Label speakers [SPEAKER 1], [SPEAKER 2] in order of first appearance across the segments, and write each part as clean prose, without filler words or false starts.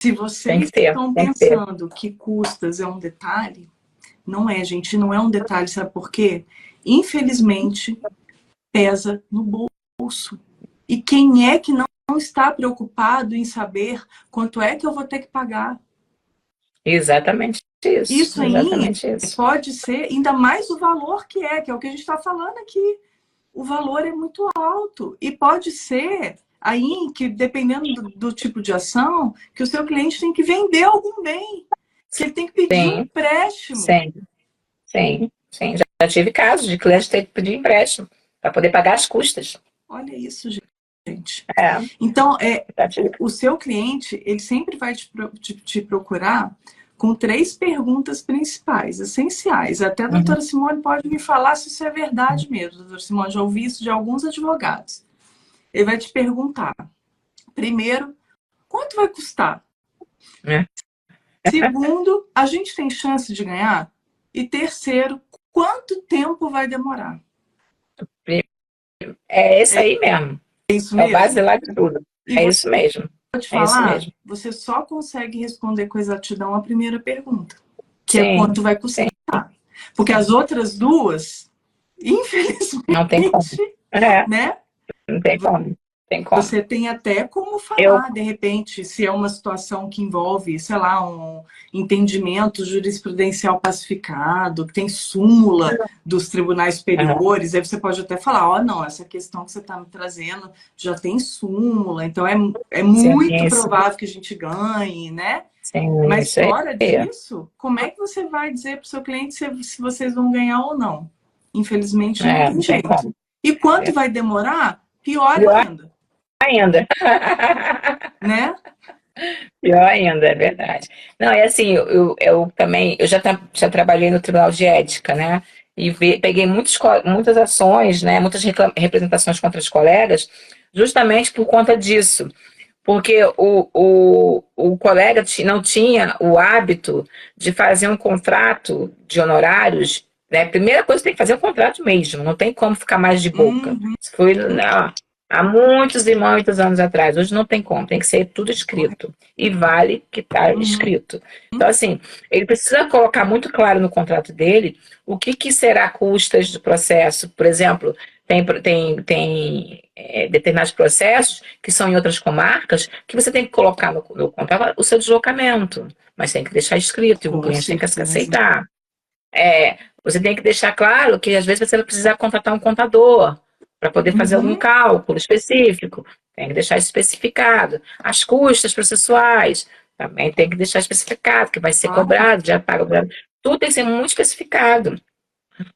[SPEAKER 1] Se
[SPEAKER 2] Tem que
[SPEAKER 1] vocês
[SPEAKER 2] ter,
[SPEAKER 1] estão
[SPEAKER 2] tem que ter.
[SPEAKER 1] pensando que custas é um detalhe, não é, gente, não é um detalhe, sabe por quê? Infelizmente, pesa no bolso. E quem é que não está preocupado em saber quanto é que eu vou ter que pagar?
[SPEAKER 2] Exatamente isso,
[SPEAKER 1] Isso aí
[SPEAKER 2] exatamente isso.
[SPEAKER 1] pode ser, ainda mais o valor que é o que a gente está falando aqui. O valor é muito alto. E pode ser aí que, dependendo do tipo de ação, que o seu cliente tem que vender algum bem, que ele tem que pedir um
[SPEAKER 2] Sim,
[SPEAKER 1] empréstimo.
[SPEAKER 2] sim, sim, sim. Já tive casos de clientes ter que pedir empréstimo para poder pagar as custas.
[SPEAKER 1] Olha isso, gente.
[SPEAKER 2] É,
[SPEAKER 1] Então,
[SPEAKER 2] já tive.
[SPEAKER 1] o seu cliente, ele sempre vai te procurar com 3 perguntas principais, essenciais. Até a
[SPEAKER 2] Uhum.
[SPEAKER 1] doutora Simone pode me falar se isso é verdade mesmo. Doutora Simone, já ouvi isso de alguns advogados. Ele vai te perguntar, primeiro, quanto vai custar?
[SPEAKER 2] É.
[SPEAKER 1] Segundo, a gente tem chance de ganhar? E terceiro, quanto tempo vai demorar?
[SPEAKER 2] É isso aí mesmo.
[SPEAKER 1] É isso
[SPEAKER 2] É o
[SPEAKER 1] mesmo?
[SPEAKER 2] basilar de tudo.
[SPEAKER 1] E
[SPEAKER 2] É
[SPEAKER 1] vou
[SPEAKER 2] isso mesmo.
[SPEAKER 1] te
[SPEAKER 2] É isso
[SPEAKER 1] falar,
[SPEAKER 2] mesmo.
[SPEAKER 1] você só consegue responder com exatidão a primeira pergunta, que é
[SPEAKER 2] Sim,
[SPEAKER 1] quanto vai custar.
[SPEAKER 2] sim,
[SPEAKER 1] Porque as
[SPEAKER 2] sim.
[SPEAKER 1] outras duas,
[SPEAKER 2] Não tem como.
[SPEAKER 1] infelizmente,
[SPEAKER 2] É,
[SPEAKER 1] né?
[SPEAKER 2] não tem como. Tem como.
[SPEAKER 1] Você tem até como
[SPEAKER 2] Eu.
[SPEAKER 1] falar, de repente, se é uma situação que envolve, sei lá, um entendimento jurisprudencial pacificado, que tem súmula dos tribunais
[SPEAKER 2] Aham.
[SPEAKER 1] superiores, aí você pode até falar, ó, não, essa questão que você está me trazendo já tem súmula, então é
[SPEAKER 2] Sim,
[SPEAKER 1] muito
[SPEAKER 2] isso.
[SPEAKER 1] provável que a gente ganhe, né?
[SPEAKER 2] Sim,
[SPEAKER 1] Mas
[SPEAKER 2] isso aí.
[SPEAKER 1] fora disso, como é que você vai dizer para o seu cliente se vocês vão ganhar ou não? Infelizmente, não
[SPEAKER 2] É,
[SPEAKER 1] tem
[SPEAKER 2] não tem
[SPEAKER 1] jeito.
[SPEAKER 2] como.
[SPEAKER 1] E quanto
[SPEAKER 2] É.
[SPEAKER 1] vai demorar? Pior
[SPEAKER 2] Pior
[SPEAKER 1] ainda,
[SPEAKER 2] ainda.
[SPEAKER 1] né?
[SPEAKER 2] Pior ainda, é verdade. Não, é assim, eu também, eu já trabalhei no Tribunal de Ética, né? E peguei muitas ações, né? Muitas representações contra os colegas, justamente por conta disso. Porque o colega não tinha o hábito de fazer um contrato de honorários, né? Primeira coisa, tem que fazer um contrato mesmo, não tem como ficar mais de boca.
[SPEAKER 1] Uhum,
[SPEAKER 2] Isso foi há muitos e muitos anos atrás. Hoje não tem como, tem que ser tudo
[SPEAKER 1] correto.
[SPEAKER 2] escrito. E vale que está
[SPEAKER 1] Uhum,
[SPEAKER 2] escrito. Então, assim, ele precisa colocar muito claro no contrato dele o que será custas do processo. Por exemplo, tem determinados processos que são em outras comarcas que você tem que colocar no contrato o seu deslocamento, mas tem que deixar escrito e o
[SPEAKER 1] com
[SPEAKER 2] cliente tem que
[SPEAKER 1] certeza.
[SPEAKER 2] aceitar. Você tem que deixar claro que às vezes você vai precisar contratar um contador para poder fazer algum
[SPEAKER 1] Uhum,
[SPEAKER 2] cálculo específico. Tem que deixar especificado. As custas processuais também tem que deixar especificado, que vai ser
[SPEAKER 1] claro.
[SPEAKER 2] cobrado, já paga. Tudo tem que ser muito especificado,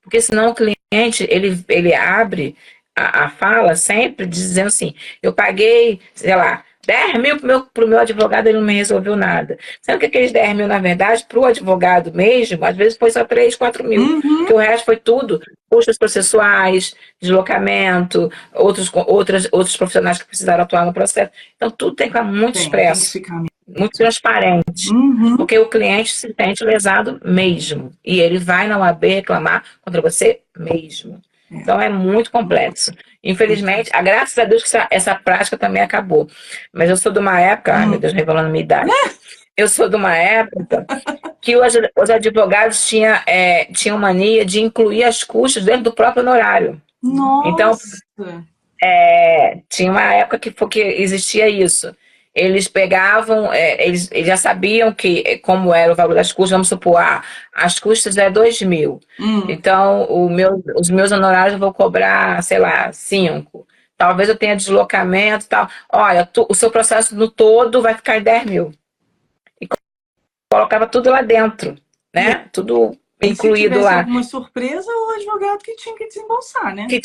[SPEAKER 2] porque senão o cliente ele abre a fala sempre dizendo assim: eu paguei, sei lá, 10 mil para o meu advogado, ele não me resolveu nada. Sendo que aqueles 10 mil, na verdade, para o advogado mesmo, às vezes foi só 3, 4 mil,
[SPEAKER 1] Uhum,
[SPEAKER 2] porque o resto foi tudo, custos processuais, deslocamento, outros profissionais que precisaram atuar no processo. Então, tudo tem que estar muito
[SPEAKER 1] tem que
[SPEAKER 2] expresso,
[SPEAKER 1] ficar
[SPEAKER 2] muito
[SPEAKER 1] mesmo.
[SPEAKER 2] transparente.
[SPEAKER 1] Uhum,
[SPEAKER 2] Porque o cliente se sente lesado mesmo. E ele vai na OAB reclamar contra você mesmo.
[SPEAKER 1] é,
[SPEAKER 2] Então é muito complexo. Infelizmente, graças a Deus que essa prática também acabou. Mas eu sou de uma época, ai meu Deus, revelando minha idade. Eu sou de uma época que os advogados tinham mania de incluir as custas dentro do próprio honorário. Então,
[SPEAKER 1] nossa.
[SPEAKER 2] tinha uma época que existia isso. Eles pegavam, eles já sabiam que como era o valor das custas, vamos supor, as custas é 2 mil.
[SPEAKER 1] Hum,
[SPEAKER 2] Então, os meus honorários eu vou cobrar, sei lá, 5. Talvez eu tenha deslocamento e tal. Olha, o seu processo no todo vai ficar em 10 mil. E colocava tudo lá dentro,
[SPEAKER 1] e
[SPEAKER 2] né? Tudo
[SPEAKER 1] aí, se
[SPEAKER 2] incluído
[SPEAKER 1] tivesse
[SPEAKER 2] lá.
[SPEAKER 1] alguma surpresa, o advogado que tinha que desembolsar, né?
[SPEAKER 2] Que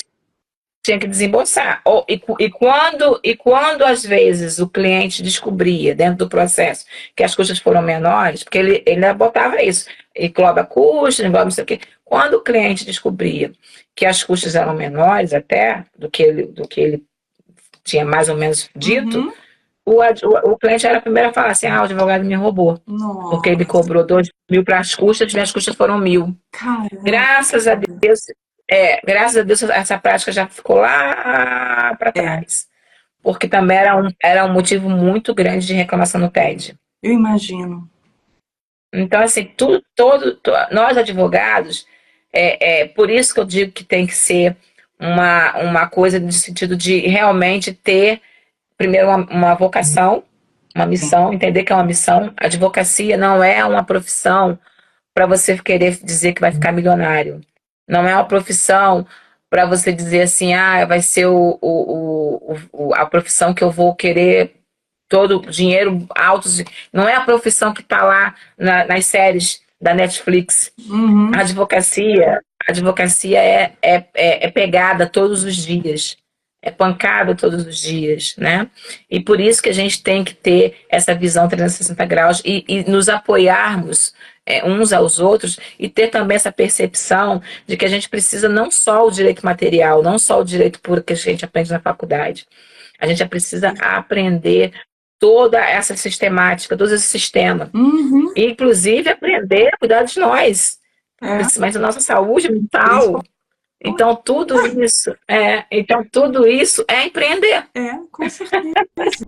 [SPEAKER 2] tinha que desembolsar. E quando, às vezes, o cliente descobria, dentro do processo, que as custas foram menores, porque ele ainda botava isso, engloba custos, engloba não sei o quê. Quando o cliente descobria que as custas eram menores até do que ele tinha mais ou menos dito,
[SPEAKER 1] Uhum.
[SPEAKER 2] o cliente era o primeiro a falar assim: o advogado me roubou. Porque ele
[SPEAKER 1] Nossa,
[SPEAKER 2] cobrou 2 mil para as custas, minhas custas foram 1.000.
[SPEAKER 1] caramba.
[SPEAKER 2] Graças a Deus, graças a Deus essa prática já ficou lá para
[SPEAKER 1] É,
[SPEAKER 2] trás. Porque também era um motivo muito grande de reclamação no TED.
[SPEAKER 1] Eu imagino.
[SPEAKER 2] Então, assim, nós advogados, por isso que eu digo que tem que ser uma coisa no sentido de realmente ter, primeiro, uma vocação, uma missão, entender que é uma missão. A advocacia não é uma profissão para você querer dizer que vai ficar milionário. Não é uma profissão para você dizer assim, vai ser a profissão que eu vou querer todo o dinheiro alto. Não é a profissão que está lá nas séries da Netflix.
[SPEAKER 1] Uhum.
[SPEAKER 2] A advocacia é pegada todos os dias, é pancada todos os dias, né? E por isso que a gente tem que ter essa visão 360 graus e nos apoiarmos uns aos outros e ter também essa percepção de que a gente precisa não só o direito material, não só o direito puro que a gente aprende na faculdade. A gente precisa aprender toda essa sistemática, todo esse sistema.
[SPEAKER 1] Uhum.
[SPEAKER 2] E, inclusive, aprender a cuidar de nós, principalmente da nossa saúde mental. Então, tudo isso é empreender.
[SPEAKER 1] Com certeza.